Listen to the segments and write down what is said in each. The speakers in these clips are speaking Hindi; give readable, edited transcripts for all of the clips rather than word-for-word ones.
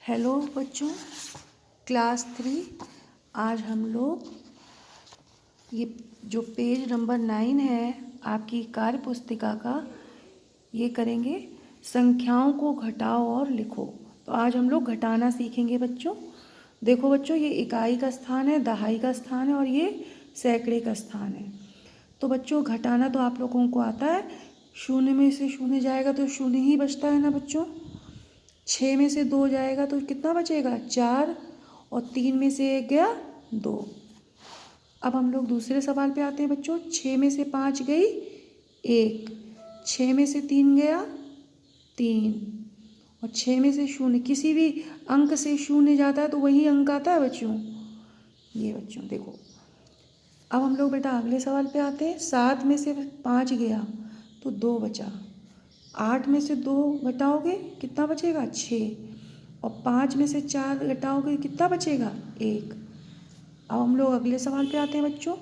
हेलो बच्चों, क्लास 3। आज हम लोग ये जो पेज नंबर 9 है आपकी कार्य पुस्तिका का, ये करेंगे संख्याओं को घटाओ और लिखो। तो आज हम लोग घटाना सीखेंगे बच्चों। देखो बच्चों, ये इकाई का स्थान है, दहाई का स्थान है और ये सैकड़े का स्थान है। तो बच्चों घटाना तो आप लोगों को आता है। शून्य में से शून्य जाएगा तो शून्य ही बचता है ना बच्चों। 6 में से 2 जाएगा तो कितना बचेगा? 4। और 3 में से 1 गया 2। अब हम लोग दूसरे सवाल पे आते हैं बच्चों। 6 में से 5 गई 1, 6 में से 3 गया 3 और 6 में से शून्य, किसी भी अंक से शून्य जाता है तो वही अंक आता है बच्चों। ये बच्चों देखो, अब हम लोग बेटा अगले सवाल पे आते हैं। 7 में से 5 गया तो 2 बचा। 8 में से 2 घटाओगे कितना बचेगा? 6। और 5 में से 4 घटाओगे कितना बचेगा? 1। अब हम लोग अगले सवाल पे आते हैं बच्चों।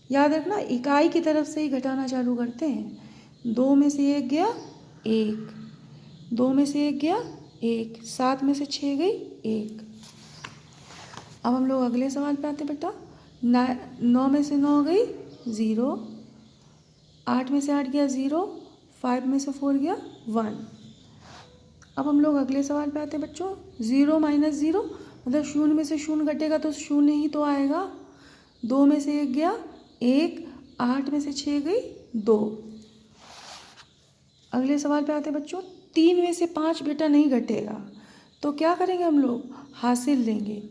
याद रखना, इकाई की तरफ से ही घटाना चालू करते हैं। 2 में से 1 गया 1, 2 में से 1 गया 1, 7 में से 6 गई 1। अब हम लोग अगले सवाल पे आते हैं बेटा। 9 में से 9 गई 0, 8 में से 8 गया 0, 5 में से 4 गया 1। अब हम लोग अगले सवाल पे आते हैं बच्चों। 0 माइनस 0 मतलब शून्य में से शून्य घटेगा तो शून्य ही तो आएगा। 2 में से 1 गया 1, 8 में से 6 गई 2। अगले सवाल पे आते हैं बच्चों। 3 में से 5 बेटा नहीं घटेगा तो क्या करेंगे हम लोग? हासिल लेंगे।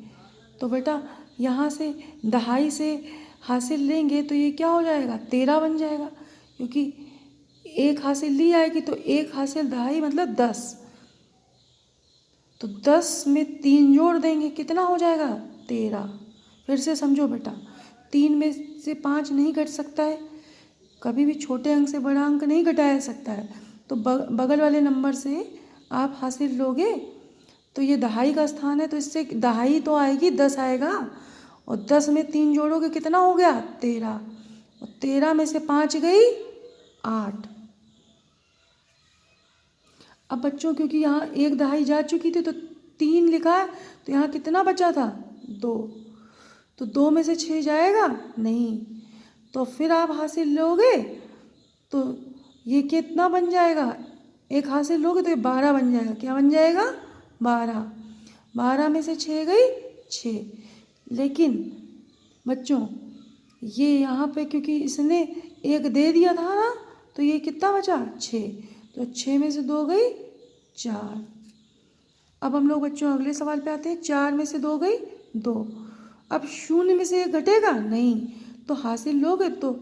तो बेटा यहाँ से दहाई से हासिल लेंगे तो ये क्या हो जाएगा? 13 बन जाएगा, क्योंकि 1 हासिल ली आएगी तो 1 हासिल दहाई मतलब 10। तो 10 में 3 जोड़ देंगे, कितना हो जाएगा? 13। फिर से समझो बेटा, 3 में से 5 नहीं घट सकता है, कभी भी छोटे अंक से बड़ा अंक नहीं घटाया जा सकता है। तो बगल वाले नंबर से आप हासिल लोगे तो ये दहाई का स्थान है तो इससे दहाई तो आएगी, 10 आएगा। और 10 में 3 जोड़ोगे कितना हो गया? 13। और 13 में से 5 गई 8। अब बच्चों क्योंकि यहाँ 1 दहाई जा चुकी थी तो 3 लिखा है, तो यहाँ कितना बचा था? 2। तो 2 में से 6 जाएगा नहीं, तो फिर आप हासिल लोगे तो ये कितना बन जाएगा? 1 हासिल लोगे तो ये 12 बन जाएगा। क्या बन जाएगा? 12। 12 में से 6 गई 6। लेकिन बच्चों ये यहाँ पे क्योंकि इसने 1 दे दिया था ना, तो ये कितना बचा? 6। तो 6 में से 2 गई 4। अब हम लोग बच्चों अगले सवाल पे आते हैं। 4 में से 2 गई 2। अब शून्य में से 1 घटेगा नहीं, तो हासिल लोगे तो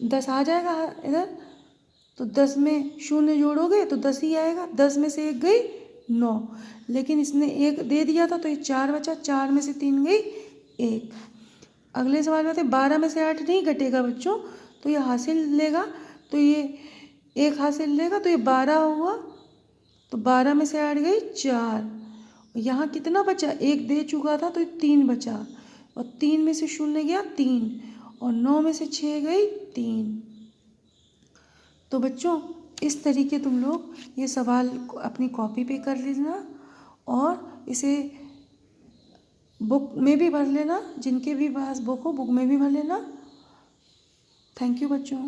10 आ जाएगा इधर। तो 10 में शून्य जोड़ोगे तो 10 ही आएगा। 10 में से 1 गई 9, लेकिन इसने 1 दे दिया था तो ये 4 बचा। 4 में से 3 गई 1। अगले सवाल में आते हैं। 12 में से 8 नहीं घटेगा बच्चों, तो ये हासिल लेगा, तो ये 1 हासिल लेगा तो ये 12 हुआ। तो 12 में से 8 गई 4। यहाँ कितना बचा? 1 दे चुका था तो 3 बचा। और 3 में से शून्य गया 3 और 9 में से 6 गई 3। तो बच्चों इस तरीके तुम लोग ये सवाल अपनी कॉपी पे कर लेना और इसे बुक में भी भर लेना। जिनके भी पास बुक हो बुक में भी भर लेना। थैंक यू बच्चों।